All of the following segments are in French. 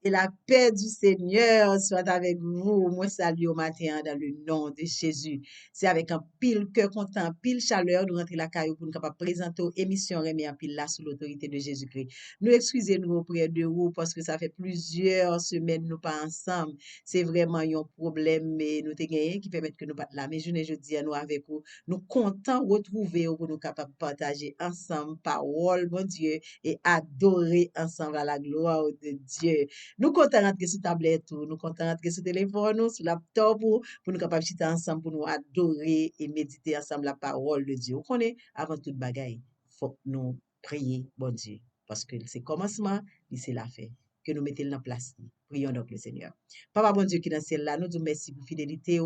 Et la paix du Seigneur soit avec vous. Moi, salue au matin dans le nom de Jésus. C'est avec un pile cœur content, pile chaleur, nous rentrer la caillou pour nous capables présenter émission Rémi en pile là sous l'autorité de Jésus-Christ. Nous excusez-nous auprès de vous parce que ça fait plusieurs semaines nous pas ensemble. C'est vraiment un problème mais nous te gagné qui permet que nous pas là. Mais je ne dis à nous avec vous. Nous comptons retrouver pour nous capables partager ensemble parole, mon Dieu, et adorer ensemble à la gloire de Dieu. Nous comptons rentrer sur tablette, nous comptons rentrer sur téléphone, sur laptop, pour nous capables de chiter ensemble, pour nous adorer et méditer ensemble la parole de Dieu. Vous connaissez, avant toute bagaille, faut nous prier, bon Dieu, parce que c'est commencement, et c'est la fin. Que nous mettons en place. Prions donc le Seigneur. Papa, bon Dieu, qui est dans ce ciel là, nous disons merci pour fidélité,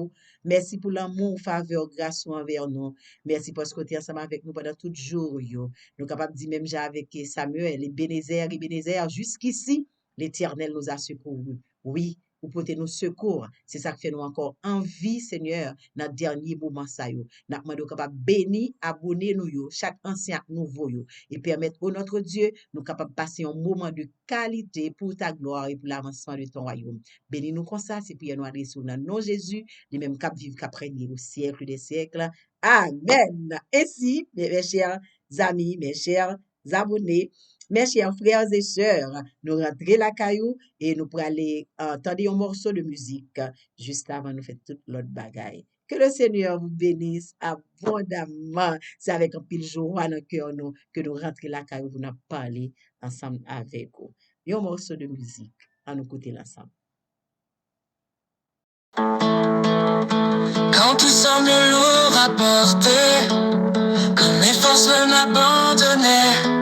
merci pour l'amour, faveur, grâce envers nous. Merci parce que tu es ensemble avec nous pendant tout jour. Nous sommes capables de dire même avec Samuel, Ebenezer, jusqu'ici, l'Éternel nous a secourus. Oui, vous portez nos secours. C'est ça qui fait nous encore en vie, Seigneur, dans le dernier moment. Nous sommes capables de bénir, abonner nous, chaque ancien nouveau, et permettre au notre Dieu, nous capables de passer un moment de qualité pour ta gloire et pour l'avancement de ton royaume. Bénis-nous comme ça, c'est prière nous adressons dans nom Jésus, les mêmes cap vivent qu'à régner au siècle des siècles. Amen. Ainsi, mes chers amis, mes chers abonnés, mes chers frères et sœurs, nous rentrons la caillou et nous pourrons aller entendre un morceau de musique juste avant de faire toute l'autre bagaille. Que le Seigneur vous bénisse abondamment. C'est avec un pile joie dans le cœur nous que nous rentrons la caillou pour nous parler ensemble avec vous. Un morceau de musique à nous écouter l'ensemble. Quand tout semble lourd à porter, quand mes forces veulent m'abandonner,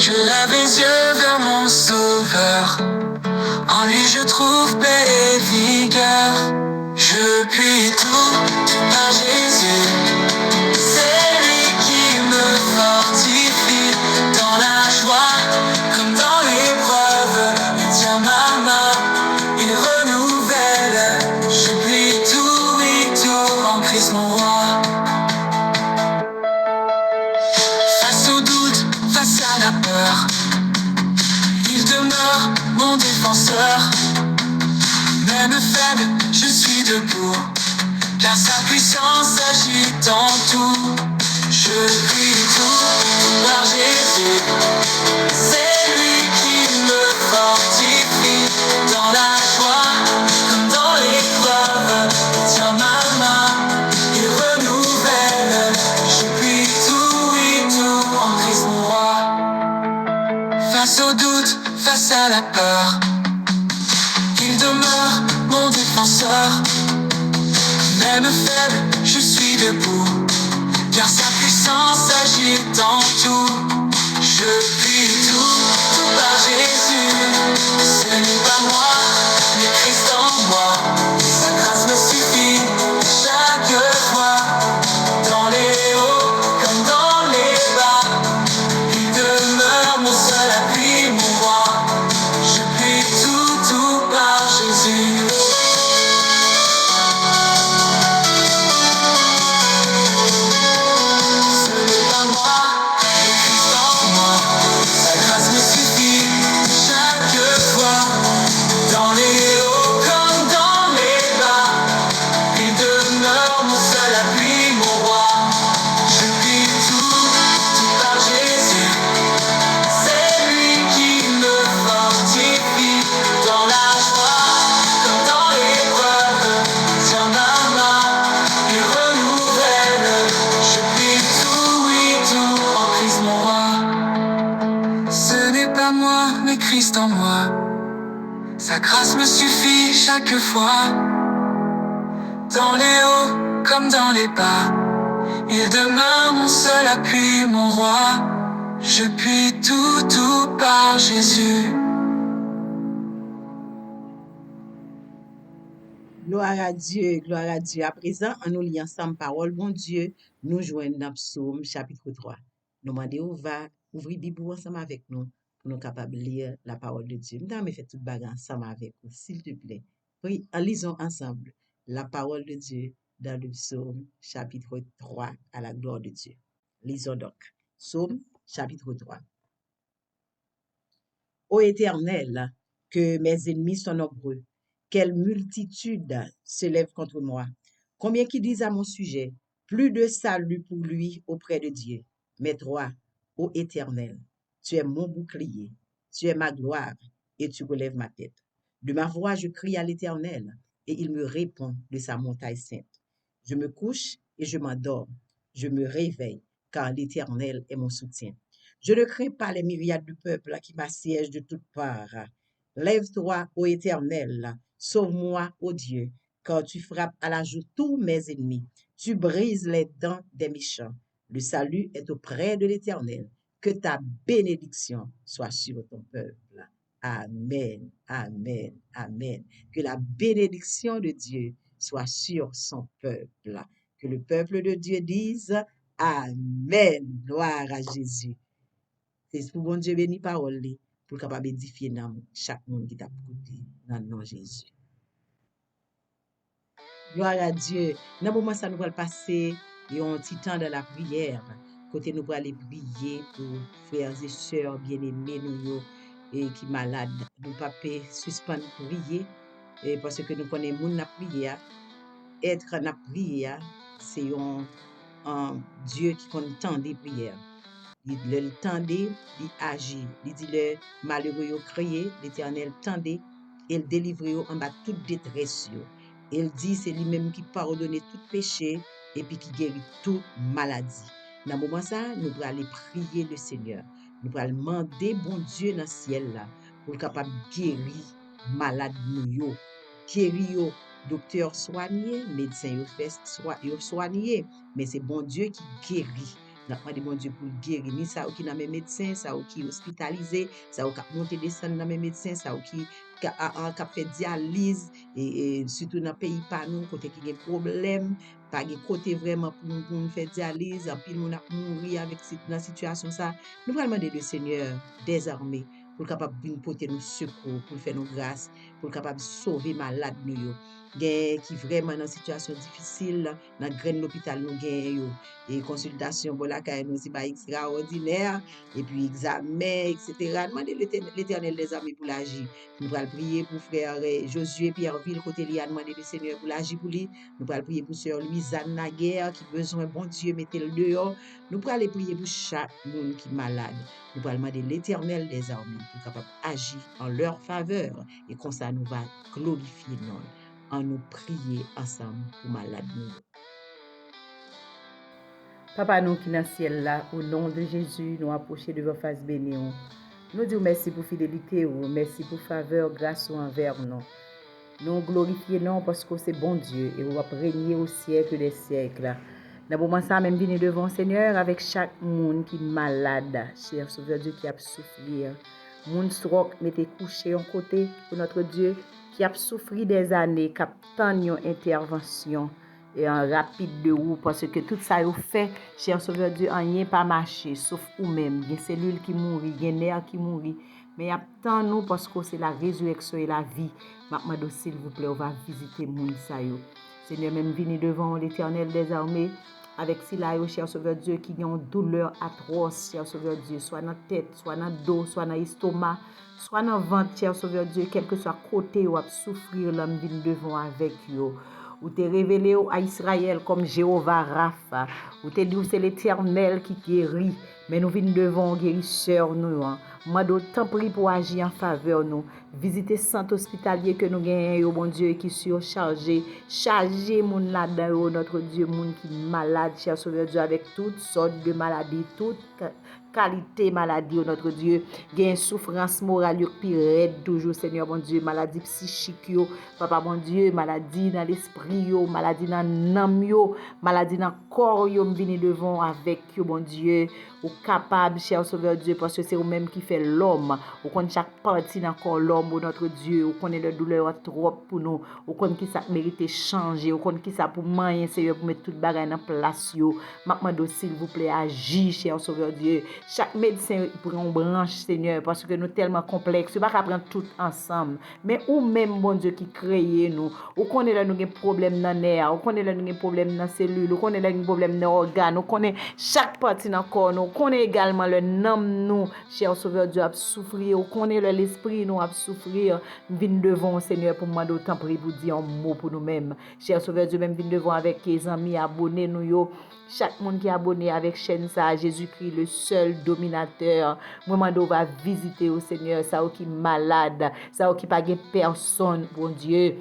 je lève les yeux vers mon sauveur. En lui je trouve paix et vigueur. Je puis tout par Jésus. C'est lui qui me fortifie dans la joie comme dans l'épreuve. Il tient ma main, il renouvelle. Je puis tout, oui tout en Christ mon roi. Face au doute, face à la peur, il demeure mon défenseur. Même faible, je suis debout, car sa puissance agit en tout. Je puis tout par Jésus. C'est lui qui me fortifie dans la joie comme dans l'épreuve. Il tient ma main, il renouvelle. Je puis tout, oui tout en Christ mon roi. Face au doute, face à la peur, il demeure mon défenseur. Même faible, je suis debout, car sa puissance agit en tout. Je puis tout par Jésus. Ce n'est pas moi, mais Christ en moi. Sa grâce me suffit chaque fois. Dans les hauts comme dans les bas, il demeure mon seul appui, mon roi. Je puis tout par Jésus. Christ en moi, sa grâce me suffit chaque fois. Dans les hauts comme dans les bas, il demeure mon seul appui, mon roi. Je puis tout par Jésus. Gloire à Dieu, gloire à Dieu. À présent, en nous liant ensemble parole, bon Dieu, nous joignons dans Psaume chapitre 3. Nous demandons, va ouvrir Bible ensemble avec nous pour nous capables de lire la parole de Dieu. Nous avons fait toute bagarre ensemble avec vous, s'il te plaît. Oui, lisons ensemble la parole de Dieu dans le Psaume chapitre 3 à la gloire de Dieu. Lisons donc. Psaume chapitre 3. Ô Éternel, que mes ennemis sont nombreux. Quelle multitude se lève contre moi. Combien qui disent à mon sujet, plus de salut pour lui auprès de Dieu. Mais toi, ô Éternel, tu es mon bouclier, tu es ma gloire, et tu relèves ma tête. De ma voix, je crie à l'Éternel, et il me répond de sa montagne sainte. Je me couche et je m'endors. Je me réveille, car l'Éternel est mon soutien. Je ne crains pas les myriades du peuple qui m'assiègent de toutes parts. Lève-toi, ô Éternel, sauve-moi, ô Dieu, car tu frappes à la joue tous mes ennemis. Tu brises les dents des méchants. Le salut est auprès de l'Éternel. Que ta bénédiction soit sur ton peuple. Amen, amen, amen. Que la bénédiction de Dieu soit sur son peuple. Que le peuple de Dieu dise Amen. Gloire à Jésus. C'est pour bon Dieu béni parole li, pour capable édifier dans chaque monde qui t'a écouté dans le nom de Jésus. Gloire à Dieu. Dans le moment ça nous va passer un petit temps de la prière. Côté nous allons aller prier pour frères et sœurs bien-aimés nous et qui malades. Nous pas suspendre prier parce que nous connaissons monde na prier. Être na prière, c'est un Dieu qui entend des prières. Il le tendait, il agit. Il dit le malheureux yo crié, l'Éternel tendait, il délivre en bas toute détresse yo. Il dit c'est lui-même qui pardonne tout péché et puis qui guérit toute maladie. Dans ce moment ça, nous allons aller prier le Seigneur. Nous allons demander bon Dieu dans le ciel là pour capable guérir malade nous yo. Guérir yo, docteur soigné, médecin yo soigné, mais c'est bon Dieu qui guérit. Nous demandons bon Dieu pour guérir. Ni ça qui dans mes médecins, ça qui hospitalisé, ça qui monter descendre dans mes médecins, ça qui fait dialyse et surtout dans pays pas nous côté qui a problème, pas de côté vraiment pour nous faire dialyse, en pile nous a mourir avec dans situation ça. Nous allons demander le Seigneur des armées pour capable porter nous secours, pour faire nous grâce, pour capable sauver malade nous qui vraiment dans situation difficile dans grand hôpital nous gagne et consultation pour la caille nous c'est pas extraordinaire et puis examen etc. Demander l'Éternel des armées pour l'agir. Nous allons prier pour frère Josué Pierreville côté lui a demandé le Seigneur pour l'agir pour lui. Nous allons prier pour sœur Louisanne Naguère qui besoin bon Dieu mettez le dehors. Nous allons prier pour chaque monde qui est malade. Nous allons demander l'Éternel des armées pour capable agir en leur faveur et comme ça nous va glorifier nous en nous prier ensemble pour malade nous. Papa nous qui dans le ciel là, au nom de Jésus, nous approcher de votre face bénie. Nous disons merci pour fidélité, merci pour faveur, grâce envers nous. Nous glorifions parce que c'est bon Dieu et vous va régner au siècle des siècles. Dans moment ça même venir devant le Seigneur avec chaque monde qui est malade, cher Sauveur Dieu qui a souffrir. Moun stroke mettez couché en côté pour notre Dieu qui a souffert des années, qui a tant une intervention et en rapide de vous parce que tout ça vous fait, cher Sauveur Dieu, rien pas marché sauf vous-même. Il y a cellules qui mourent, il y a nerfs qui mourent, mais il y a tant nous parce que c'est la résurrection et la vie. Maintenant, s'il vous plaît, on va visiter moun sa yo. Seigneur, même venir devant l'Éternel des armées avec cela, cher Sauveur Dieu, qui ont une douleur atroce, cher Sauveur Dieu, soit dans la tête, soit dans le dos, soit dans l'estomac, soit dans le ventre, cher Sauveur Dieu, quel que soit côté où a souffrir, l'homme vient devant avec eux. Ou t'es révélé à Israël comme Jéhovah Rapha, ou t'es dit c'est l'Éternel qui guérit, mais nous venons devant guérisseur nous. Moi d'autant prie pour agir en faveur nous. Visiter centre hospitalier que nous gagnons, bon Dieu, qui surchargé, chargé moun là-dedans, notre Dieu, moun qui malade, cher Sauveur Dieu, avec toutes sortes de maladies, toutes qualité maladie, notre Dieu, gain souffrance morale, puis raide toujours, Seigneur, bon Dieu, maladie psychique, papa, bon Dieu, maladie dans l'esprit, maladie dans l'âme, maladie dans le corps, vini devant avec, bon Dieu, ou capable, cher Sauveur Dieu, parce que c'est vous-même qui fait l'homme, ou connaît chaque partie dans le corps l'homme, notre Dieu, ou connaît la douleur trop pour nous, ou connaît qui ça mérite changer, ou connaît qui ça pour moyen, Seigneur, pour mettre toute bagaille en place, maintenant, s'il vous plaît, agis, cher Sauveur Dieu, Chaque médecin prend une branche, Seigneur, parce que nous tellement complexes. Nous ne pouvons pas prendre tout ensemble. Mais ou même, bon Dieu, qui crée nous, ou connaît là nous avons problème dans le nerf, ou connaît là nous avons problème dans la cellule, ou connaît là nous avons problème dans l'organe, ou connaît chaque partie dans le corps, nous connaît également le nom nous, cher Sauveur Dieu, à souffrir, ou connaît l'esprit nous à souffrir. Vine devant, Seigneur, pour moi d'autant prier pour dire un mot pour nous-mêmes. Cher Sauveur Dieu, même vine devant avec les amis, abonnés nous yo. Chaque monde qui est abonné avec chaîne ça, Jésus-Christ, le seul dominateur. Moi, je va visiter au Seigneur, ça qui est malade, ça qui pas personne, bon Dieu.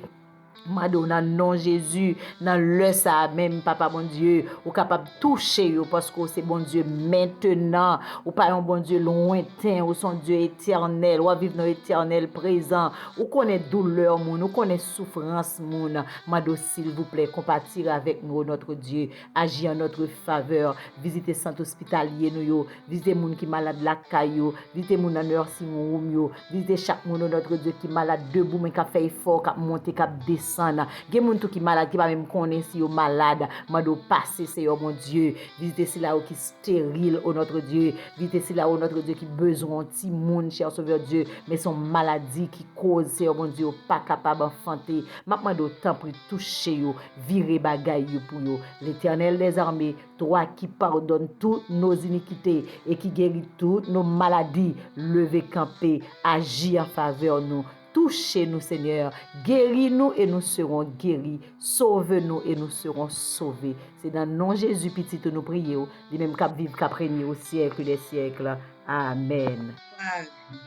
Mado dans nom Jésus, dans le ça même papa bon Dieu, ou capable toucher yo parce que c'est bon Dieu maintenant, ou pas un bon Dieu lointain, ou son Dieu éternel, ou vivre dans éternel présent, ou connaît douleur moun, ou connaît souffrance moun. Mado s'il vous plaît, compatir avec nous notre Dieu, agir en notre faveur, visiter centre hospitalier nous yo, visiter moun qui malade la caillou, visiter moun dans nursing home yo, visiter chaque moun notre Dieu qui malade debout mais qui fait effort, qui monter, qui descendre. Gen moun tout qui malade qui pas même connaît si yo malade, mando passer c'est mon Dieu, visiter si là qui stérile au notre Dieu, visiter si là au notre Dieu qui besoin petit moun cher Sauveur Dieu, mais son maladie qui cause c'est mon Dieu pas capable enfanter. M'a mando temps pour toucher yo, virer bagay yo pour yo. L'Éternel des armées, toi qui pardonne toutes nos iniquités et qui guérit toutes nos maladies, levez camper, agis en faveur nous. Touchez-nous, Seigneur. Guéris-nous et nous serons guéris. Sauve-nous et nous serons sauvés. C'est dans le nom de Jésus petit que nous prions. Les mêmes cap vivre, cap régner au siècle des siècles. Amen.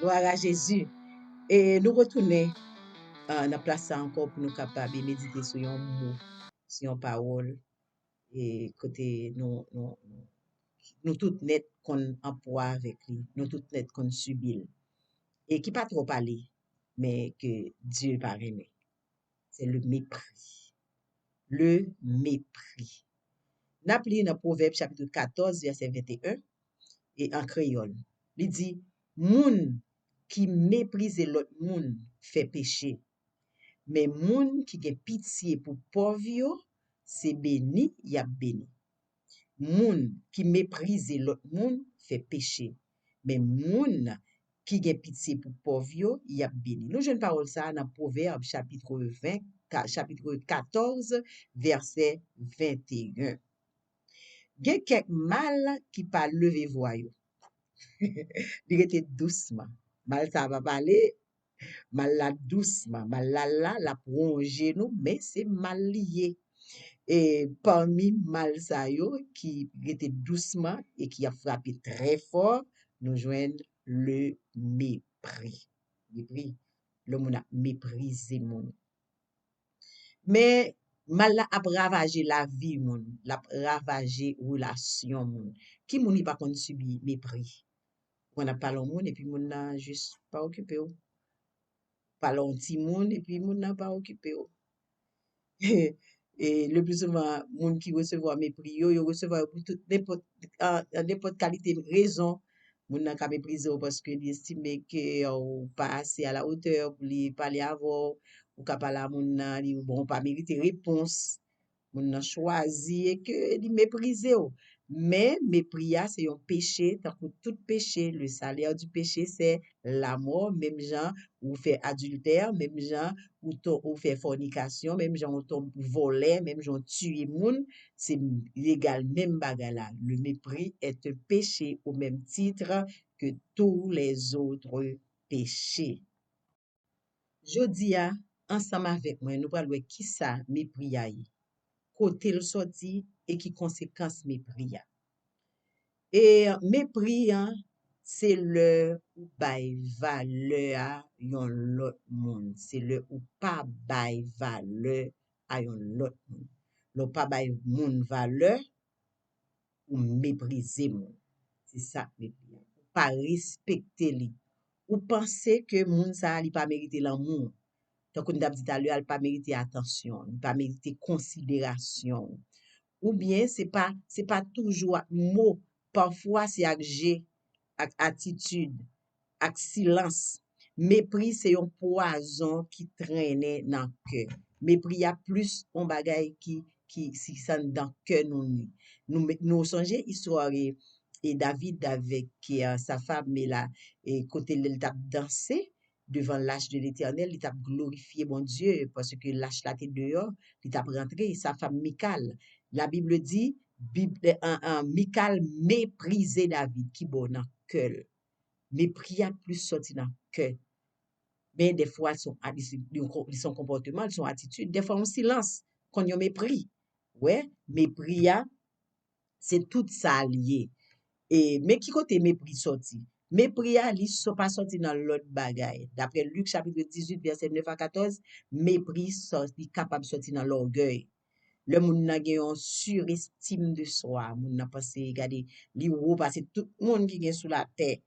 Gloire à Jésus. Et nous retournons dans la place encore pour nous capables de méditer sur un mot, sur une parole. Et côté nous toutes net qu'on emploi avec lui. Nous toutes net qu'on subit. Et qui pas trop parler. Mais que Dieu pas aimer. C'est le mépris. Le mépris. N'a pris dans Proverbe chapitre 14, verset 21, et en créole. Il dit, moun qui méprise l'autre moun fait péché. Mais moun qui gen pitié pour pauvre, c'est béni, y a béni. Moun qui méprise l'autre moun fait péché. Mais moun qui gen pitié pour pauvre, y a béni. Nous jeune parole ça dans Proverbe chapitre 14 verset 21. Gen quelques mal qui pas lever voix yo. Il était doucement. Mal ça va parler, mal la doucement, mal la prolonger nous, mais c'est mal lié. Et parmi mal ça yo qui était doucement et qui a frappé très fort, nous joignent le mépris. Mépris. Le monde a méprisé moun. Mais mal la a ravagé la vie moun, la ravagé relation moun. Qui moun y pas kon subi mépris. On a parlé au moun et puis moun n'a juste pas occupé ou. Parlons petit moun et puis moun n'a pas occupé ou. Et le plus souvent moun qui recevoir mépris yo recevoir pour toute n'importe qualité de raison. Moun nan ka méprisé ou parce que il estime que ou pas assez à la hauteur pour lui parler avant ou ka parler à moun nan li bon pas mériter réponse. Moun nan choisi et que li méprisé ou. Mais mépris c'est un péché, tant que tout péché, le salaire du péché c'est la mort, même gens ou fait adultère, même gens ou fait fornication, même gens ou tombe voler, même gens tuer moun, c'est légal même bagala. Le mépris est un péché au même titre que tous les autres péchés. Jodi a ensemble avec moi, nous parlons qui ça mépris a côté le sorti et qui conséquence mépris a. Et mépris c'est le ou bay valeur à yon l'autre monde, c'est le ou pas bay valeur à yon l'autre monde. Le pas bay moun valeur ou mépriser moun. C'est ça mépris. Ou pas respecter li. Ou penser que moun ça li pas mériter l'amour. Donc on a dit à l'heure, il pas mériter attention, il pas mériter considération. Ou bien c'est pas toujours mot, parfois c'est avec G, avec attitude, avec silence. Mépris c'est un poison qui traîne dans le cœur. Mépris a plus un bagay qui si ça dans cœur nous songez histoire et David avec sa femme, mais là, et côté il t'a dansé devant l'arche de l'Éternel, il t'a glorifié mon Dieu, parce que l'arche là était dehors, il t'a rentré, sa femme Michal. La Bible dit, Michal méprisait David, qui bon dans cœur. Mépris a plus sorti dans cœur. Mais des fois, son comportement, son attitude, des fois, on silence, qu'on y a mépris. Ouais, mépris, c'est tout ça lié. Mais qui côté mépris sorti? Mépris, li sont pas sorti dans l'autre bagaille. D'après Luc chapitre 18, verset 9 à 14, mépris sorti, capable de sortir dans l'orgueil. Le moun nan gen yon surestime de soi. Moun nan pense, regardez, li ou parce tout le monde qui gen sous la terre.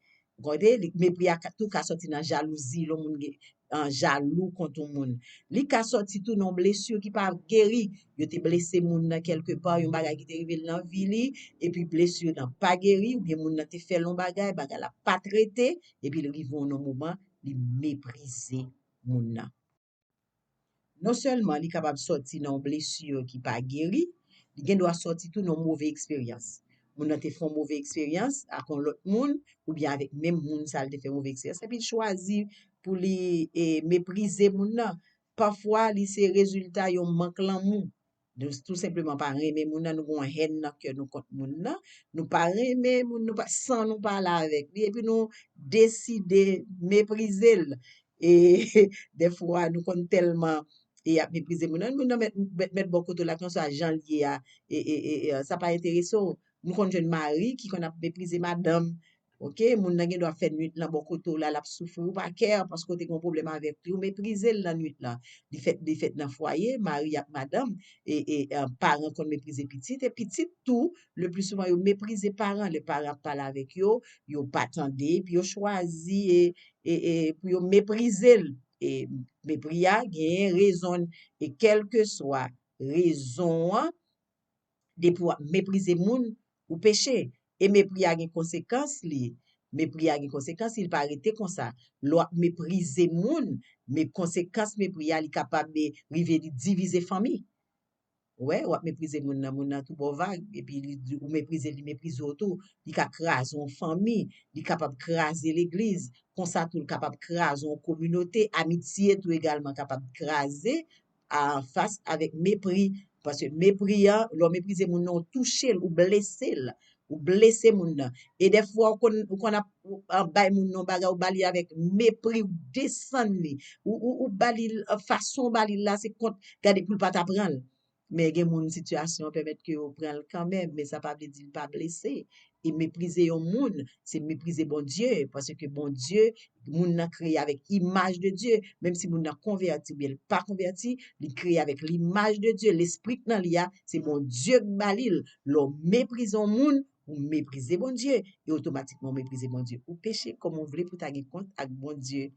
Regardez, mépris a tout ka sorti dans jalousie, le moun gen en jaloux contre moun. Li ka sorti tout non blessure qui pas guéri. Yo te blessé moun nan quelque part, yon bagay qui te rivé dans vie li, et puis blessure nan pas guéri, ou bien moun nan te fait long bagay la pas traité, et puis le rivon non moment, li mépriser moun nan. Non seulement li capable sortir dans blessure qui pas guéri, li gen doit sortir tout dans mauvaise expérience. Moun nan te font mauvaise expérience avec l'autre moun ou bien avec même moun ça te fait mauvaise expérience et puis choisi pour li mépriser moun nan. Parfois li c'est résultat yon manque l'amour. Tout simplement pas aimer moun nan, nous gon haine dans cœur nous contre moun nan, nous pas aimer moun nous pas sans nous parler avec lui et puis nous décider mépriser et des fois nous kon tellement et a mépriser moun nan mettre beaucoup de la conscience à Jean lié à ça pas intéressant nous kon jeune mari qui qu'on a méprisé madame. OK, moun nan gen doit faire nuit là beaucoup là l'a souffrir ou pas care parce que tu gon problème avec lui ou mépriser la nuit là. Di fait dans foyer mari avec madame et parents qu'on mépriser petite et petite tout le plus souvent yo mépriser parents, les parents parler avec yo pas tendé puis yo choisi et pour yo mépriser et mépris a gen raison et quelle que soit raison de pour mépriser moun ou péché et mépris a gen conséquence li mépris a gen conséquence il pas arrêter comme ça l'on mépriser moun mais conséquence mépris a li capable de river diviser famille. Ouais, ou mépriser moun nan tout bon vague et puis ou mépriser li méprise autour li ka craser une famille li capable craser l'église comme ça tout capable craser une communauté amitié tout également capable craser en face avec mépris parce que mépris l'on mépriser moun nan toucher ou blesser moun nan et des fois qu'on a bay moun nan baga ou bali avec mépris ou descendre li ou bali façon bali là c'est compte garder pour pas t'apprendre. Mais gen moun situation permettre que on prenne quand même mais ça pas veut dire pas blessé et mépriser un monde c'est mépriser bon Dieu parce que bon Dieu moun nan créé avec image de Dieu même si moun nan converti bien pas converti il créé avec l'image de Dieu l'esprit nan li a c'est bon Dieu balil l'on méprise un monde ou mépriser bon Dieu et automatiquement mépriser bon Dieu ou péché comme on voulait pour ta compte avec bon Dieu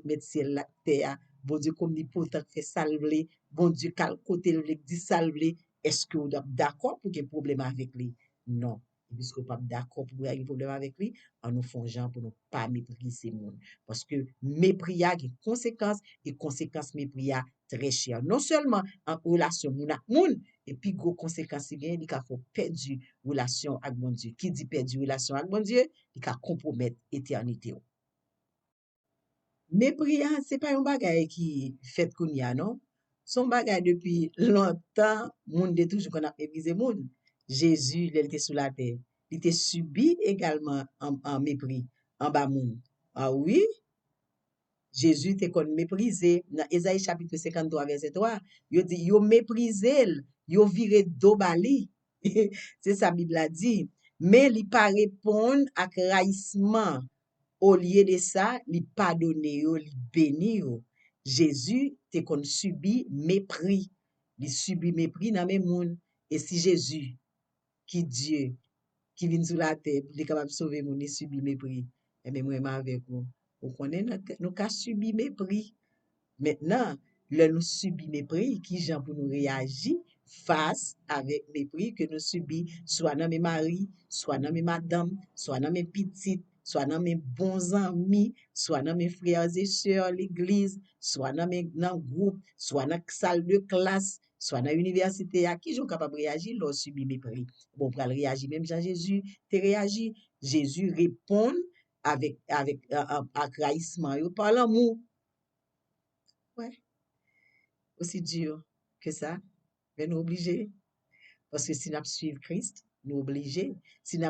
mettre ciel la terre bon Dieu omnipotent fait salver bon Dieu quel côté le dit salver est-ce que vous êtes d'accord pour qu'il y ait problème avec lui non puisque vous pas d'accord pour qu'il y ait problème avec lui en nous fongeant pour ne pas mépriser monde parce que mépris a des conséquences et conséquences mépris a très cher non seulement en relation moun ak moun et puis gros conséquences il ka faut perdre relation avec bon Dieu qui dit perdre relation avec bon Dieu il ka compromettre éternité. Mépris, c'est pas un bagay qui fait kounya, non? Son bagay depuis longtemps, moun de toujours qu'on a méprisé moun. Jésus, il était sous la terre. Il était subi également en mépris, en bas moun. Ah oui? Jésus était qu'on méprisé. Dans Ésaïe chapitre 53, verset 3, il dit, yo méprisé, yo viré dobali. C'est ça, Bible a dit. Mais il pas répondre à raïsement. Au lieu de ça, li pardonne yo, li béni yo. Jésus te kon subi mépris. Li subi mépris dans mes moun. Et si Jésus, qui Dieu, qui vient sur la terre, il est capable de sauver moun, il subi mépris. Et bien, moi, avec vous. Vous connaissez, nous avons subi mépris. Maintenant, nous subi mépris, qui gens pour nous réagir face avec mépris que nous subis, soit dans mes maris, soit dans mes madames, soit dans mes petites, soit dans mes bons amis, soit dans mes frères et sœurs à l'église, soit dans mes groupe, soit dans la salle de classe. soit dans l'université, à qui sont capables de réagir lorsqu'on subit mépris. Bon, pour réagir, même Jean-Jésus, te réagi. Jésus répond avec aggraissement, par l'amour. Ouais, aussi dur que ça, mais nous obligés. Parce que si nous suivons Christ, nous obligés. Si nous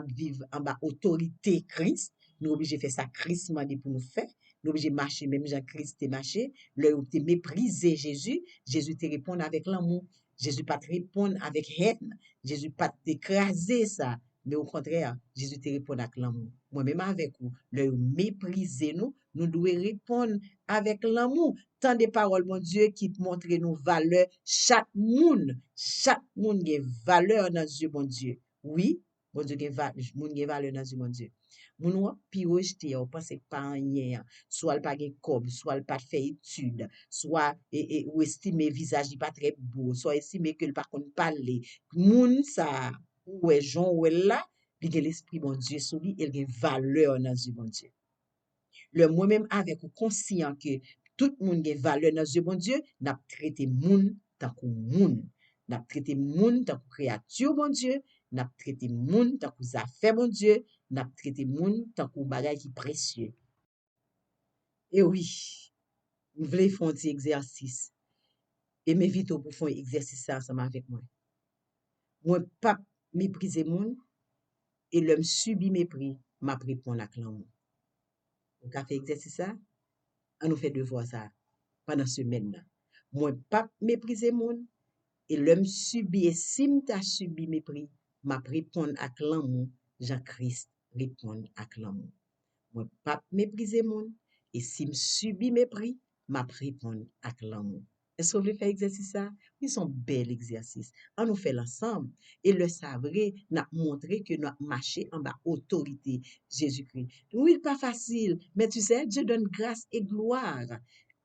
vivons en bas autorité Christ, nous obligés de faire ça Christ m'a dit pour nous faire. Nous obligés de marcher, même Jean-Christ te marché. Là où tu méprisé Jésus, Jésus te répond avec l'amour. Jésus pas te répondre avec haine. Jésus pas t'écraser ça. Mais au contraire, Jésus te répond avec l'amour. Moi-même avec vous, là où méprisez nous, nous devons répondre avec l'amour. Tant de paroles, mon Dieu, qui montrent nos valeurs. Chaque monde a valeur dans Dieu, mon Dieu. Oui, mon Dieu, moun gen valeur dans Dieu, mon Dieu. Moun wap pi rejete, ou pense pas rien, soit le pas gen kob, soit le pas fait étude, soit ou estime visage pas très beau, soit estime que le pas kon parler. Moun ça, ou est Jean ou est là, li gen l'esprit, mon Dieu, sou li, il gen valeur dans Dieu, mon Dieu. Le moi-même avec ou conscient que tout le monde a valeur dans Dieu, bon Dieu, n'a traité moun tant que moun. N'a traité moun tant que créature, bon Dieu. N'a traité moun tant que affaire, bon Dieu. N'a traité moun tant que bagay qui précieux. Et oui, nous voulons faire un petit exercice. Et m'invite pour faire un exercice ça ensemble avec moi. Moi, pas mépriser moun, et l'homme subit mépris, m'a répondre à l'amour. On a fait exercice ça? On nous fait devoir ça pendant semaine. Moi, pas mépriser moun, et l'homme subit, et si m'ta subi mépris, m'a répondre à l'amour, Jean-Christ répond à l'amour. Moi, pas mépriser moun, et si m'subi mépris, m'a répondre à l'amour. Est-ce que vous voulez faire exercice ça? Ils sont bel exercice. On nous fait l'ensemble. Et le savoir, n'a montré que nous marché en bas autorité Jésus-Christ. Oui, pas facile, mais tu sais, Dieu donne grâce et gloire.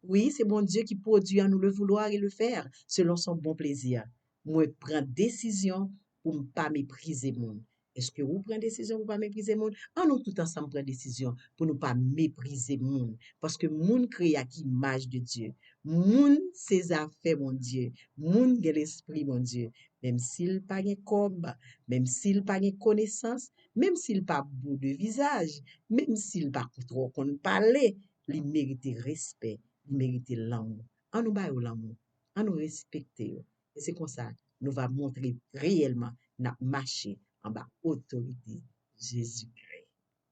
Oui, c'est bon Dieu qui produit en nous le vouloir et le faire selon son bon plaisir. Moi, prends décision pour ne pas mépriser monde. Est-ce que vous prenez décision pour ne pas mépriser monde? En nous tout ensemble prendre décision pour ne pas mépriser monde. Parce que monde créé à l'image de Dieu. Monde, ses affaires, mon Dieu. Monde, l'esprit, mon Dieu. Même s'il pas de cob, même s'il pas de connaissance, même s'il pas beau de visage, même s'il pas trop qu'on parler, il mérite respect, il mérite l'amour. En nous baillons l'amour, en nous respecter. Et c'est comme ça, nous va montrer réellement notre marché en bas autorité Jésus-Christ.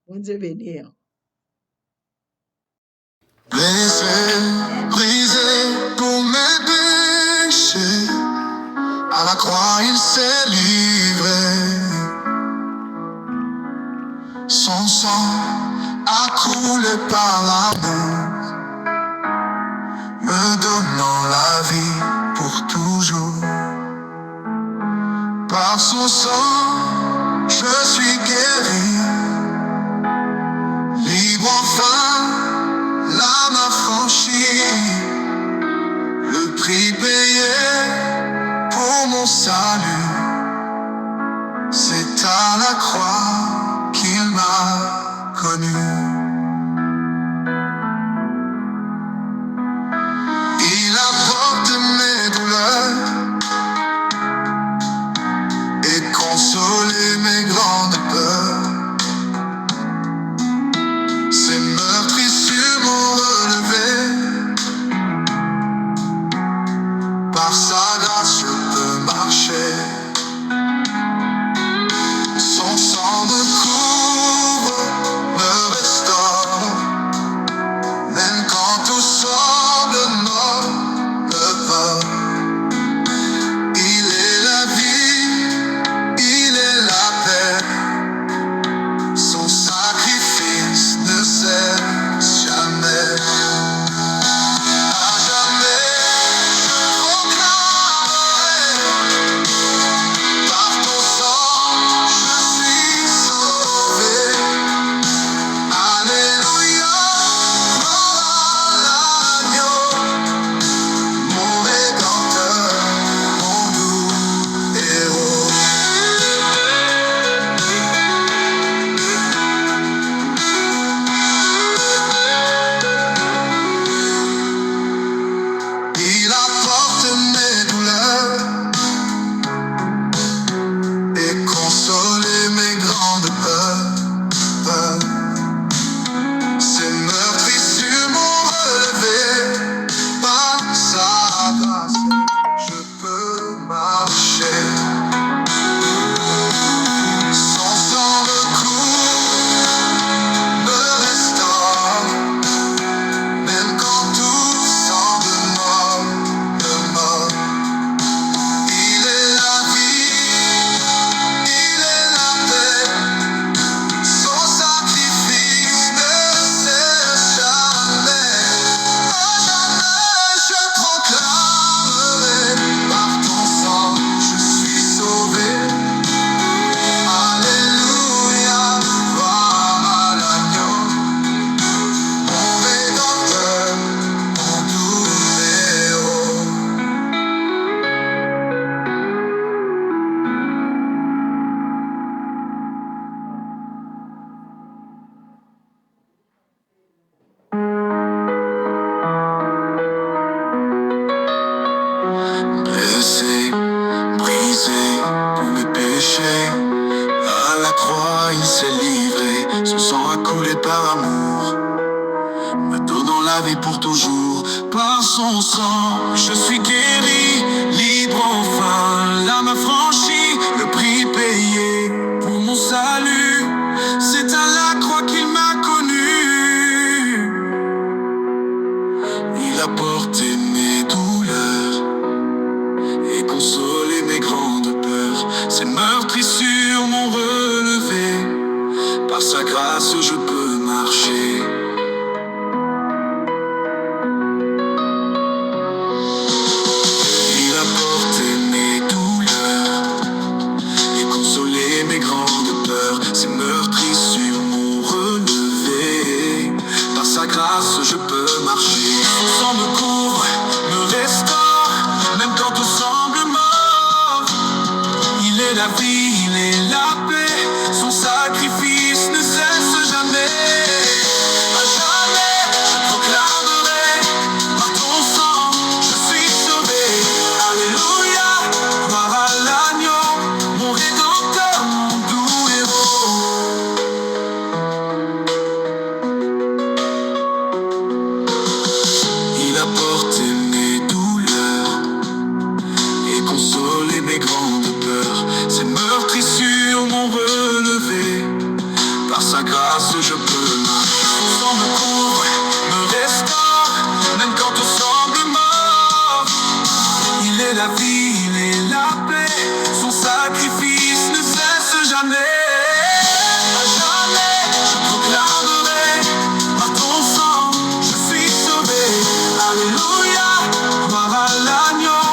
Bon Dieu bénir. Blessé, brisé pour mes péchés, à la croix il s'est livré. Son sang a coulé par l'amour, me donnant la vie pour toujours. Par son sang, je suis guéri, libre enfin, l'âme affranchie. Le prix payé pour mon salut, c'est à la croix qu'il m'a connu. Il apporte mes douleurs et consolé mes grandes peurs. Ces meurtrissures m'ont relevé. Par sa grâce je peux marcher. par amour, me donnant la vie pour toujours. Par son sang, je suis guéri, libre enfin, l'âme affranchie, le prix payé pour mon salut. C'est à la croix qu'il m'a connu. Il a porté mes douleurs et consolé mes grandes peurs. Ses meurtrissures m'ont relevé, par sa grâce je peux marcher. Il a porté mes douleurs et consolé mes grandes peurs. Ses meurtrissures m'ont relevé, par sa grâce je peux marcher. Son sang me couvre, me restaure, même quand tout semble mort. Il est la vie, il est la paix, son sacrifice ne cesse jamais. À jamais, je proclamerai, par ton sang, je suis sauvé. Alléluia, gloire à l'agneau, mon rédempteur, mon doux héros. Il a porté mes douleurs et consolé mes grandes peurs. Ses meurtrissures m'ont relevé, par sa grâce je peux marcher. Son sang me couvre, me restaure, même quand tout semble mort. Il est la vie, il est la paix, son sacrifice ne cesse jamais. À jamais, je proclamerai, par ton sang, je suis sauvé. Alléluia, gloire à l'agneau,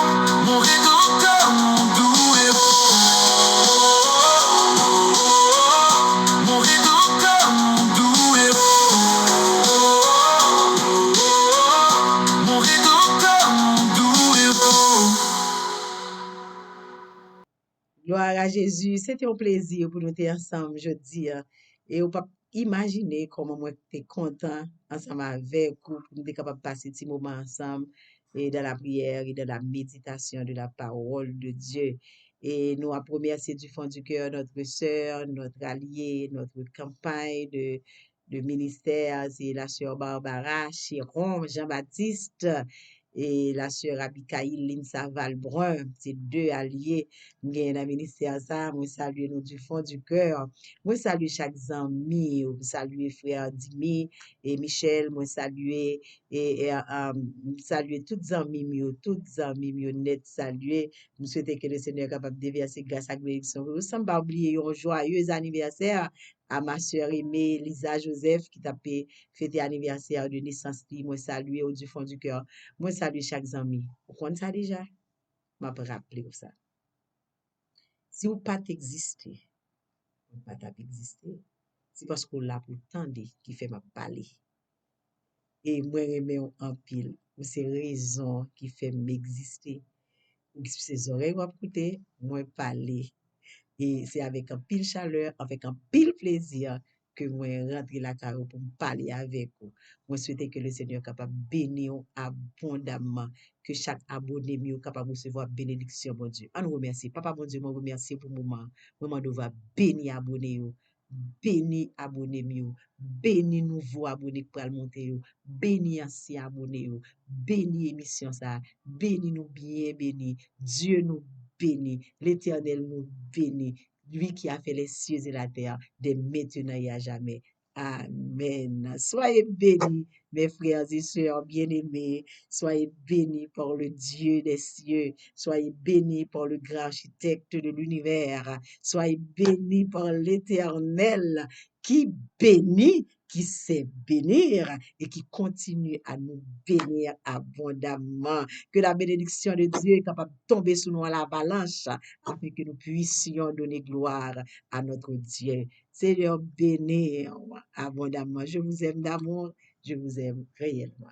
mon rédempteur, mon doux héros. Mon rédempteur, mon doux héros. Mon rédempteur, mon doux héros. Gloire à Jésus. C'était un plaisir pour nous être ensemble jeudi. Et on peut imaginer comment moi j'étais content ensemble avec vous pour nous être capable de passer ce moment ensemble et dans la prière et dans la méditation de la parole de Dieu. Et nous avons remercié du fond du cœur notre sœur, notre allié, notre campagne de ministère, c'est la sœur Barbara Chiron, Jean-Baptiste et la sœur Abigail Linsa Valbrun, c'est deux alliés dans le ministère ça. Moi salue nous du fond du cœur. Moi salue chaque ami, moi salue frère Dimi et Michel, moi salue saluer toutes amis mieux net saluer. Nous souhaitons que le Seigneur est capable de déverser grâce à bénédiction. Nous sommes pas oublier un joyeux anniversaire à ma sœur aimée Lisa Joseph qui t'a fêté anniversaire de naissance. Moi saluer au du fond du cœur. Moi salue chaque ami. Vous connaissez ça déjà? M'a rappelé ça. Si vous pas exister, vous pas exister. C'est parce qu'on l'a pour tendre qui fait ma parler. Et moi j'aime en pile. C'est raison qui fait m'exister. Ces oreilles vont écouter, moi parler. Et c'est avec un pile chaleur, avec un pile plaisir que moi rentre la carrière pour me parler avec vous. Moi souhaite que le Seigneur capable bénir abondamment, que chaque abonné mieux capable de recevoir bénédiction, mon Dieu. On nous remercie. Papa, mon Dieu, moi remercie pour le moment. Moment de va bénir abonné, béni abonné mieux, béni nouveau abonné pour le monter, béni ancien abonné, béni émission ça, béni nous bien béni, Dieu nous bénit, l'Éternel nous bénit, lui qui a fait les cieux et la terre, de maintenant et à jamais. Amen. Soyez bénis, mes frères et sœurs bien-aimés. Soyez bénis par le Dieu des cieux. Soyez bénis par le grand architecte de l'univers. Soyez bénis par l'Éternel qui bénit, qui sait bénir et qui continue à nous bénir abondamment. Que la bénédiction de Dieu est capable de tomber sur nous à l'avalanche afin que nous puissions donner gloire à notre Dieu. Seigneur, bénis abondamment. Je vous aime d'amour. Je vous aime réellement.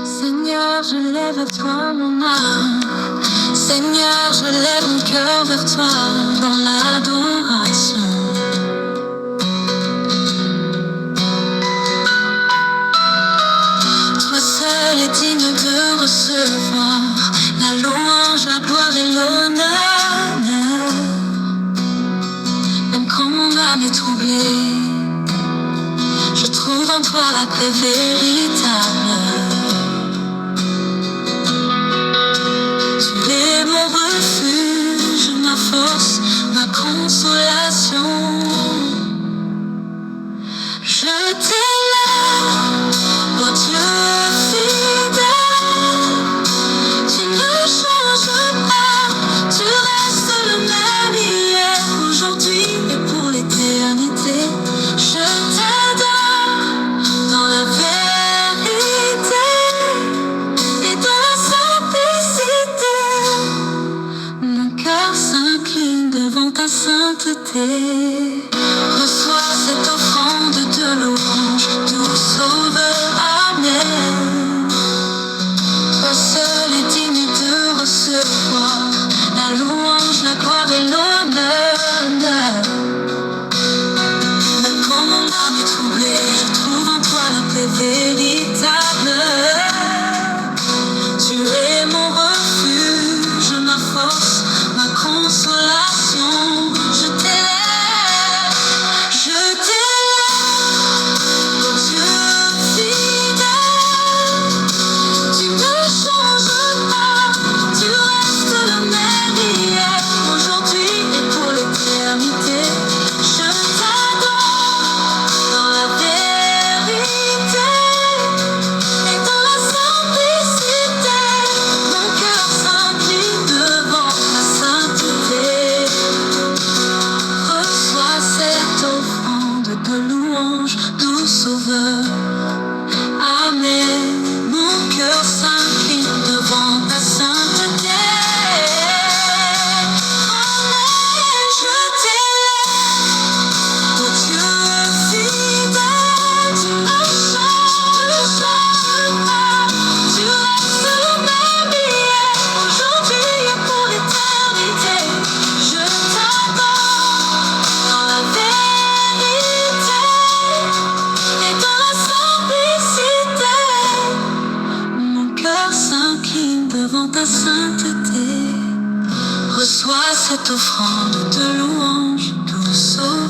Seigneur, je lève à toi mon âme. Seigneur, je lève mon cœur vers toi dans l'adoration. Toi seul est digne de recevoir la louange, la gloire et l'honneur. âme est troublée, je trouve en toi la paix véritable. Tu es mon refuge, ma force, ma consolation. Je t'élève, ô Dieu fidèle, tu ne changes pas, tu restes le même hier, aujourd'hui et pour l'éternité. Je t'adore dans la vérité et dans la simplicité. Mon cœur s'incline devant ta sainteté. Reçois cette offrande de louange, doux Sauveur, Amen. Toi seul est digne de recevoir la louange, la gloire et l'honneur. Même quand mon âme est troublée, je trouve en toi la paix véritable. Tu es mon refuge, ma force, ma consolation. Je t'élève, ô Dieu fidèle. Tu ne changes pas, tu restes le même hier, aujourd'hui et pour l'éternité. Je t'adore dans la vérité et dans la simplicité. Mon cœur s'incline devant ta sainteté. Reçois cette offrande de louange, doux Sauveur. Amen. Mon cœur s'incline devant ta sainteté. Amen. Je t'élève, ô Dieu fidèle. Tu ne changes pas, tu restes le même hier, aujourd'hui et pour l'éternité. Je t'adore dans la vérité et dans la simplicité. Mon cœur s'incline devant ta sainteté. Reçois cette offrande de louange, doux Sauveur.